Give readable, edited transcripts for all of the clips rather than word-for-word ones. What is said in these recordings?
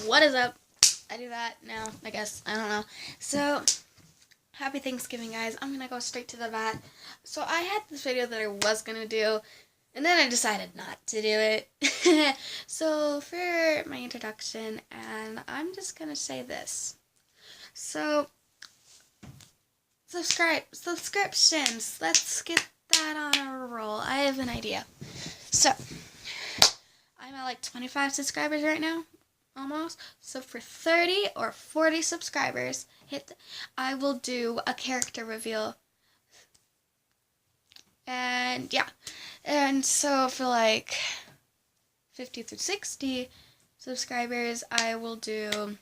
What is up? I do that now, I guess. I don't know. So, happy Thanksgiving, guys. I'm gonna go straight to the vat. So, I had this video that I was gonna do, and then I decided not to do it. So, for my introduction, and I'm just gonna say this. So, subscriptions. Let's get that on a roll. I have an idea. So, I'm at like 25 subscribers right now. Almost. So for 30 or 40 subscribers, I will do a character reveal. And yeah. And so for like 50 through 60 subscribers, I will do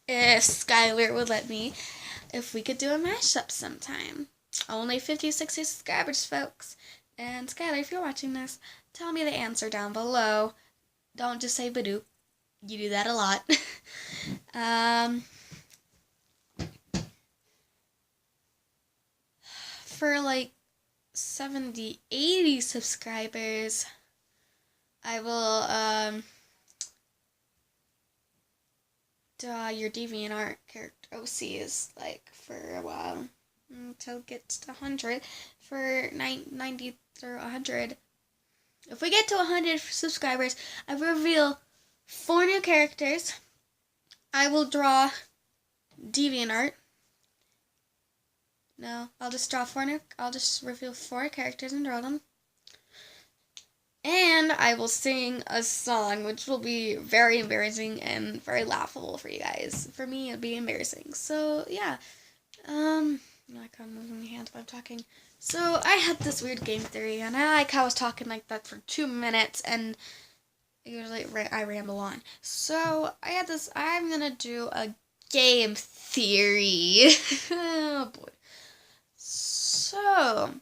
if Skylar would let me, if we could do a mashup sometime. Only 50, 60 subscribers, folks. And Skylar, if you're watching this, tell me the answer down below. Don't just say Badoo. You do that a lot. For like 70, 80 subscribers, I will draw your DeviantArt character OCs like for a while until it gets to 100. For 90 or 100. If we get to 100 subscribers, I will reveal 4 new characters. I will draw DeviantArt. No, I'll just reveal 4 characters and draw them. And I will sing a song, which will be very embarrassing and very laughable for you guys. For me, it'll be embarrassing. So, yeah. I can't move my hands while I'm talking. So, I had this weird game theory, and I was talking like that for 2 minutes, and usually I ramble on. So, I'm gonna do a game theory. Oh, boy. So,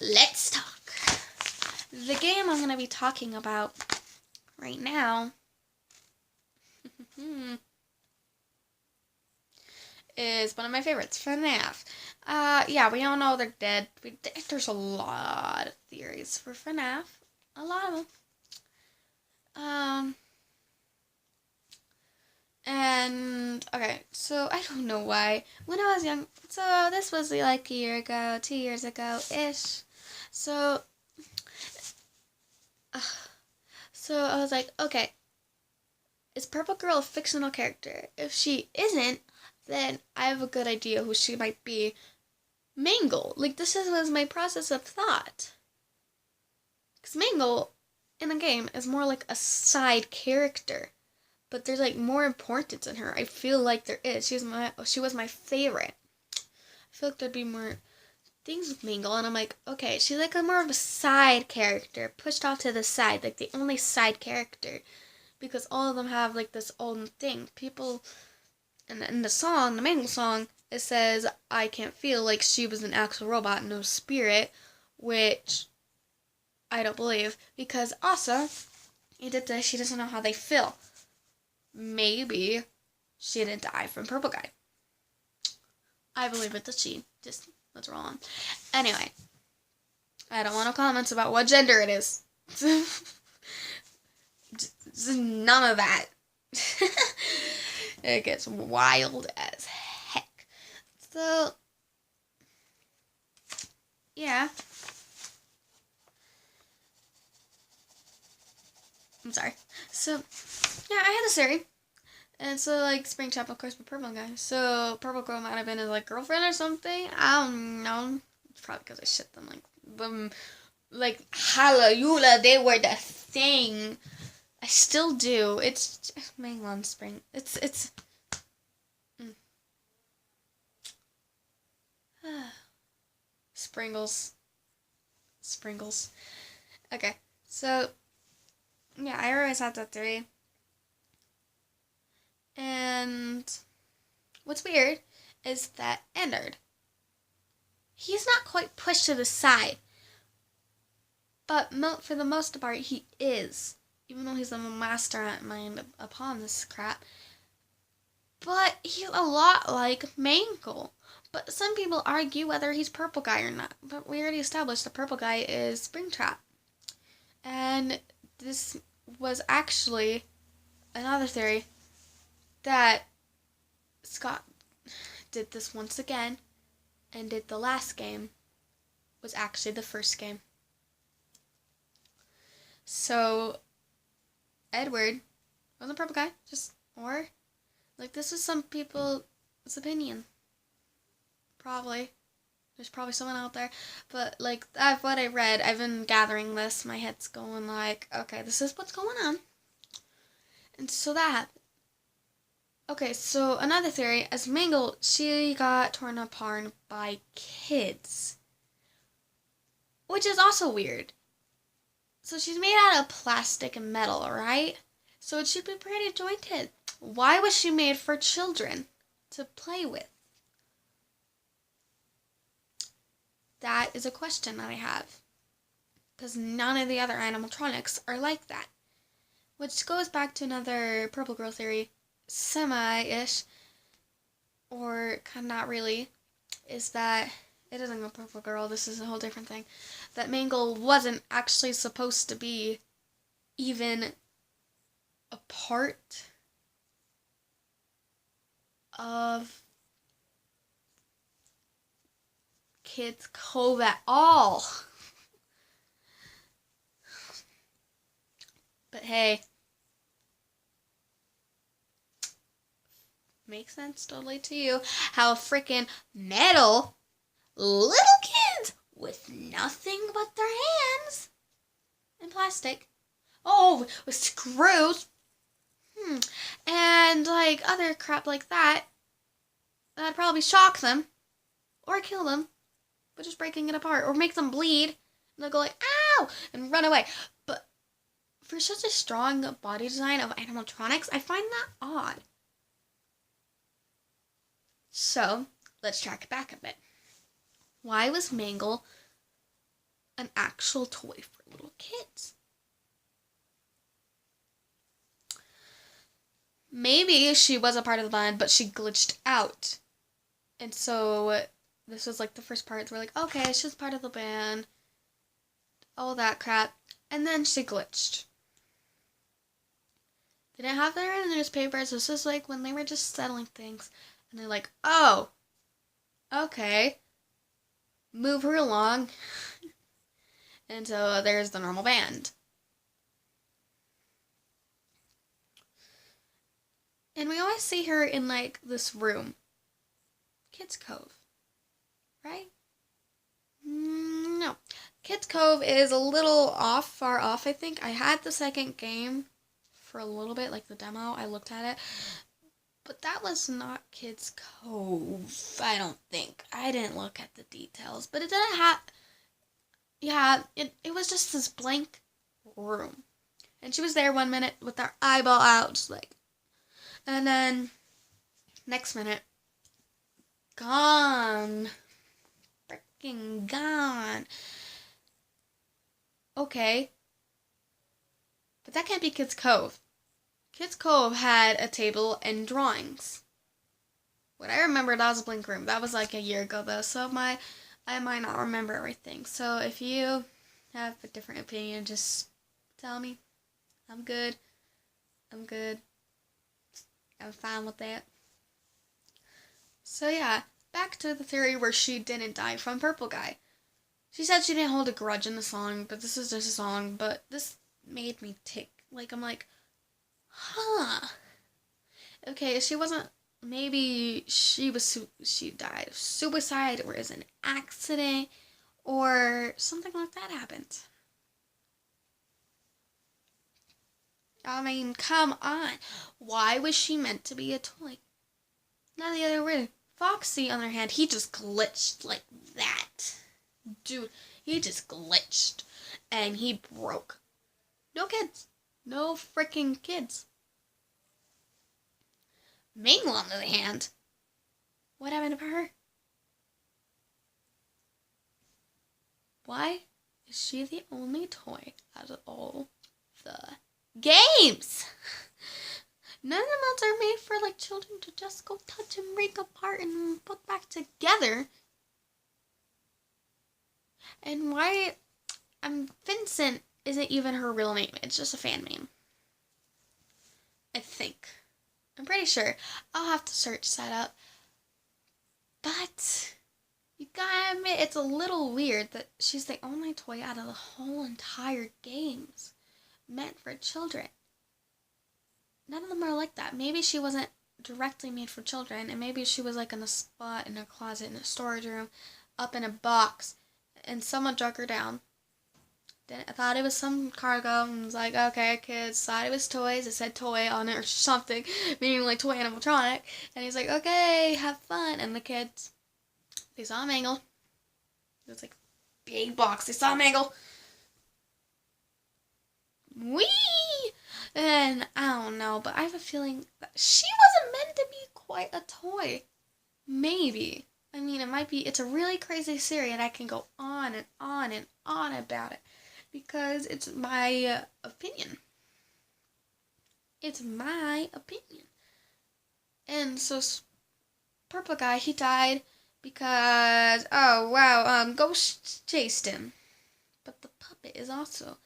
let's talk. The game I'm gonna be talking about right now is one of my favorites, Fnaf. Yeah, we all know they're dead. There's a lot of theories for Fnaf. A lot of them. And, okay, so I don't know why. When I was young, so this was like a year ago, 2 years ago-ish. So I was like, okay, is Purple Girl a fictional character? If she isn't, then I have a good idea who she might be. Mangle. Like, this was my process of thought. Because Mangle, in the game, is more like a side character. But there's, like, more importance in her. I feel like there is. She was my favorite. I feel like there'd be more things with Mangle. And I'm like, okay, she's like more of a side character. Pushed off to the side. Like, the only side character. Because all of them have, like, this own thing. People... And in the song, the Mangle song, it says, I can't feel, like she was an actual robot, no spirit, which I don't believe, because Asa, she doesn't know how they feel. Maybe she didn't die from Purple Guy. I believe it that she just, let's roll on. Anyway, I don't want no comments about what gender it is. None of that. It gets wild as heck. So, yeah. I'm sorry. So, yeah, I had this theory. And so, like, Spring Chapel, of course, with Purple Guy. So, Purple Girl might have been his, like, girlfriend or something. I don't know. It's probably because I shit them, like, them. Like, Hallelujah, they were the thing. I still do. It's just Mangle on Spring. It's. Sprinkles. Okay, so, yeah, I always had that theory. And what's weird is that Ennard, he's not quite pushed to the side. But for the most part, he is. Even though he's a master at mind upon this crap. but he's a lot like Mangle. But some people argue whether he's purple guy or not. But we already established the purple guy is Springtrap. And this was actually another theory that Scott did this once again and did the last game was actually the first game. So Edward wasn't a purple guy, or like this is some people's opinion. Probably. There's probably someone out there. But like what I read, I've been gathering this. My head's going like, okay, this is what's going on. And so that happened. Okay, so another theory, as Mangle, she got torn apart by kids. Which is also weird. So she's made out of plastic and metal, right? So it should be pretty jointed. Why was she made for children to play with? That is a question that I have. Because none of the other animatronics are like that. Which goes back to another Purple Girl theory, semi-ish, or kind of not really, is that it isn't a Purple Girl, this is a whole different thing. That Mangle wasn't actually supposed to be even a part of Kids Cove at all. But hey, makes sense totally to you how freaking metal little kids with nothing but their hands and plastic, with screws, and like other crap like that, that'd probably shock them or kill them, but just breaking it apart or make them bleed, and they'll go like ow and run away. But for such a strong body design of animatronics, I find that odd. So let's track back a bit. Why was Mangle an actual toy for little kids? Maybe she was a part of the band, but she glitched out. And so this was like the first part. We're like, okay, she's part of the band. All that crap. And then she glitched. They didn't have that in the newspapers. This is like when they were just settling things. And they're like, oh, okay. Move her along. And so there's the normal band. And we always see her in like this room. Kids Cove. Right? No. Kids Cove is a little far off, I think. I had the second game for a little bit, like the demo. I looked at it. But that was not Kids Cove, I don't think. I didn't look at the details. But it didn't have... Yeah, it was just this blank room. And she was there 1 minute with her eyeball out, just like... And then, next minute, gone. Freaking gone. Okay. But that can't be Kids Cove. Kids Cove had a table and drawings. What I remember, that was a Blink room. That was like a year ago though, so I might not remember everything. So if you have a different opinion, just tell me. I'm good. I'm fine with that. So yeah, back to the theory where she didn't die from Purple Guy. She said she didn't hold a grudge in the song, but this is just a song, but this made me tick. Like, I'm like, huh. Okay, she wasn't, maybe she died of suicide, or is an accident, or something like that happened. I mean, come on. Why was she meant to be a toy? Not the other way. Foxy, on the other hand, he just glitched like that. Dude, he just glitched. And he broke. No kids. No freaking kids. Mangle, on the other hand. What happened to her? Why is she the only toy out of all the games? None of the melts are made for like children to just go touch and break apart and put back together. And why Vincent isn't even her real name. It's just a fan name. I think. I'm pretty sure. I'll have to search that up. But you gotta admit, it's a little weird that she's the only toy out of the whole entire games meant for children. None of them are like that. Maybe she wasn't directly made for children, and maybe she was like in a spot, in a closet, in a storage room, up in a box, and someone drug her down. Then I thought it was some cargo, and was like, okay, kids, thought it was toys. It said toy on it or something, meaning like toy animatronic. And he's like, okay, have fun. And the kids, they saw a mangle. It was like big box. They saw a mangle. Whee! And I don't know, but I have a feeling that she wasn't meant to be quite a toy. Maybe. I mean, it might be, it's a really crazy series, and I can go on and on and on about it. Because it's my opinion. It's my opinion. And so, Purple Guy, he died because, oh wow, ghosts chased him. But the puppet is also,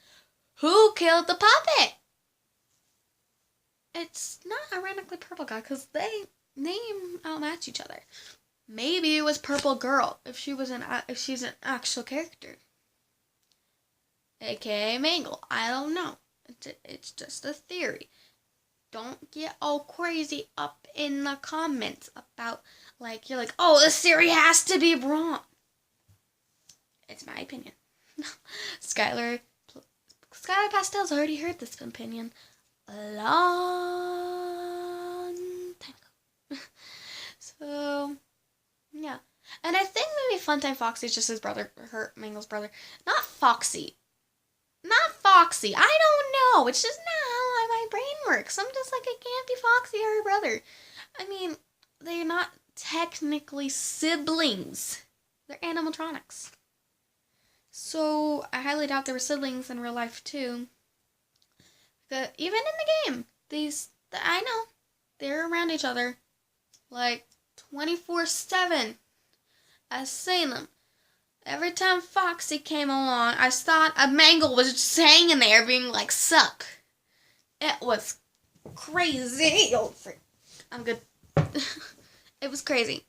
who killed the puppet? It's not ironically Purple Guy, because they name outmatch each other. Maybe it was Purple Girl, if she's an actual character. AKA Mangle. I don't know. It's just a theory. Don't get all crazy up in the comments about, like, you're like, oh, this theory has to be wrong. It's my opinion. Skylar Pastel's already heard this opinion a long time ago. So, yeah. And I think maybe Funtime Foxy's just his brother, Mangle's brother. Not Foxy. I don't know. It's just not how my brain works. I'm just like, it can't be Foxy or her brother. I mean, they're not technically siblings. They're animatronics. So, I highly doubt they were siblings in real life, too. Even in the game, I know, they're around each other, like, 24/7. I've seen them. Every time Foxy came along, I thought a mangle was just hanging there being like, suck. It was crazy. Oh, I'm good. It was crazy.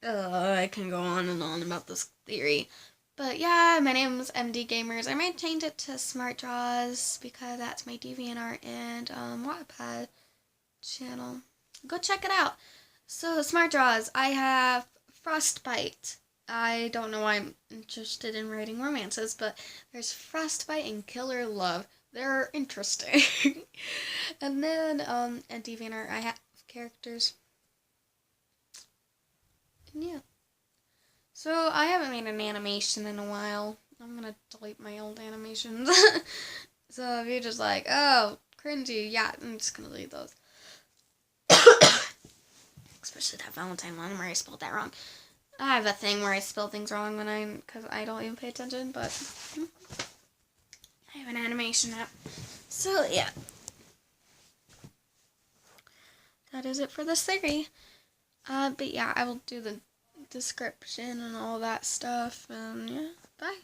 I can go on and on about this theory. But yeah, my name is MD Gamers. I might change it to Smart Draws because that's my DeviantArt and Wattpad channel. Go check it out. So, Smart Draws, I have Frostbite. I don't know why I'm interested in writing romances, but there's Frostbite and Killer Love. They're interesting. And then, at DeviantArt, I have characters. And yeah. So, I haven't made an animation in a while. I'm gonna delete my old animations. So, if you're just like, oh, cringy, yeah, I'm just gonna delete those. Especially that Valentine one where I spelled that wrong. I have a thing where I spell things wrong because I don't even pay attention, but I have an animation app. So, yeah. That is it for this theory. But yeah, I will do the description and all that stuff, and yeah, bye.